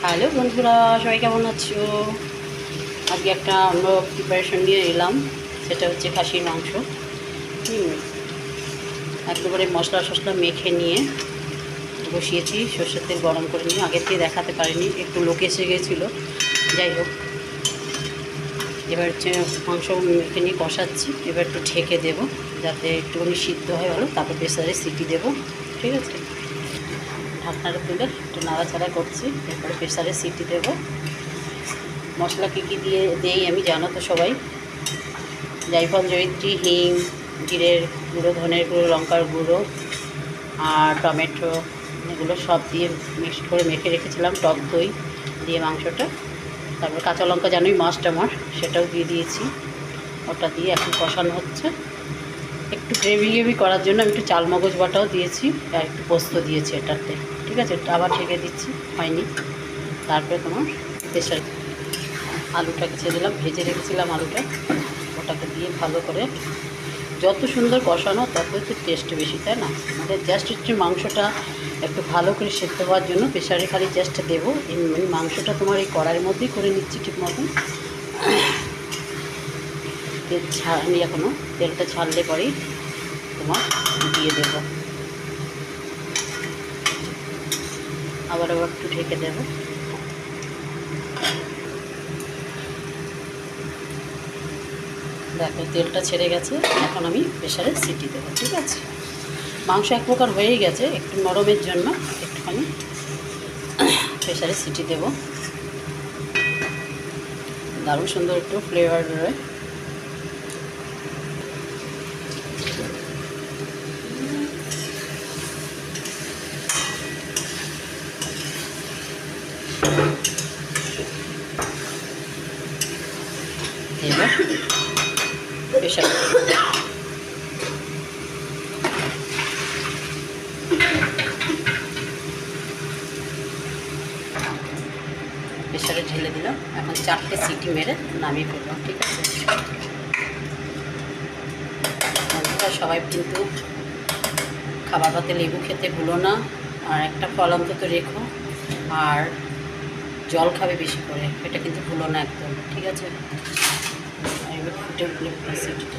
Hello বন্ধুরা, সবাই কেমন আছো? আজকে একটা অন্য প্রিপারেশন নিয়ে এলাম, সেটা হচ্ছে খাসির মাংস। একেবারে মশলা টশলা মেখে নিয়ে বসিয়েছি, সর্ষের তেল গরম করে নিয়ে। আগের থেকে দেখাতে পারিনি, একটু লোক এসে গিয়েছিলো। যাই হোক, এবার হচ্ছে মাংস মেখে নিয়ে কষাচ্ছি। এবার একটু ঢেকে দেবো যাতে একটুখানি সিদ্ধ হয় ভালো, তারপর প্রেসারে সিটি দেবো। ঠিক আছে, ঢাকনাটা তুলে একটু নাড়াচাড়া করছি, এরপরে প্রেসারে সিটি দেবো। মশলা কী কী দিয়ে দেই আমি জানো তো সবাই। জায়ফল, জয়িত্রী, হিং, জিরের গুঁড়ো, ধনের গুঁড়ো, লঙ্কার গুঁড়ো আর টমেটো, এগুলো সব দিয়ে মিক্স করে মেখে রেখেছিলাম। টক দই দিয়ে মাংসটা, তারপর কাঁচা লঙ্কা জানোই মাস্ট আমার, সেটাও দিয়ে দিয়েছি। ওটা দিয়ে এখন কষানো হচ্ছে। একটু গ্রেভি করার জন্য আমি একটু চালমগজ বাটাও দিয়েছি আর একটু পোস্ত দিয়েছি এটাতে। ঠিক আছে, আবার ঢেকে দিচ্ছি, হয়নি। তারপরে তোমার প্রেসার আলুটাকে ছেড়ে দিলাম, ভেজে রেখেছিলাম আলুটা, ওটাকে দিয়ে ভালো করে যত সুন্দর কষানো তত একটু টেস্ট বেশি, তাই না? আমাদের জাস্ট একটু মাংসটা একটু ভালো করে সেদ্ধ হওয়ার জন্য প্রেসারে খালি জাস্ট দেবো। এই মাংসটা তোমার এই কড়াইয়ের মধ্যেই করে নিচ্ছি ঠিক মতন। তেল ছাড়ানি এখনও, তেলটা ছাড়লে পরেই তোমার দিয়ে দেবো। আবার একটু ঢেকে দেবো। দেখো তেলটা ছেড়ে গেছে, এখন আমি প্রেসারে সিটি দেবো। ঠিক আছে, মাংস এক প্রকার হয়েই গেছে, একটু নরমের জন্য একটুখানি প্রেসারে সিটি দেবো। দারুণ সুন্দর একটু ফ্লেভার বেরোয়। এবার প্রেসার প্রেসারে ঢেলে দিলাম। এখন 4টে সিটি মেরে নামিয়ে ফেললাম। ঠিক আছে বন্ধুরা, সবাই কিন্তু খাবার পাতে লেবু খেতে ভুলো না, আর একটা ফল অন্তত রেখো, আর জল খাবে বেশি করে, এটা কিন্তু ভুলো না একদম। ঠিক আছে, এবার ফুটে উঠলে সিটিটা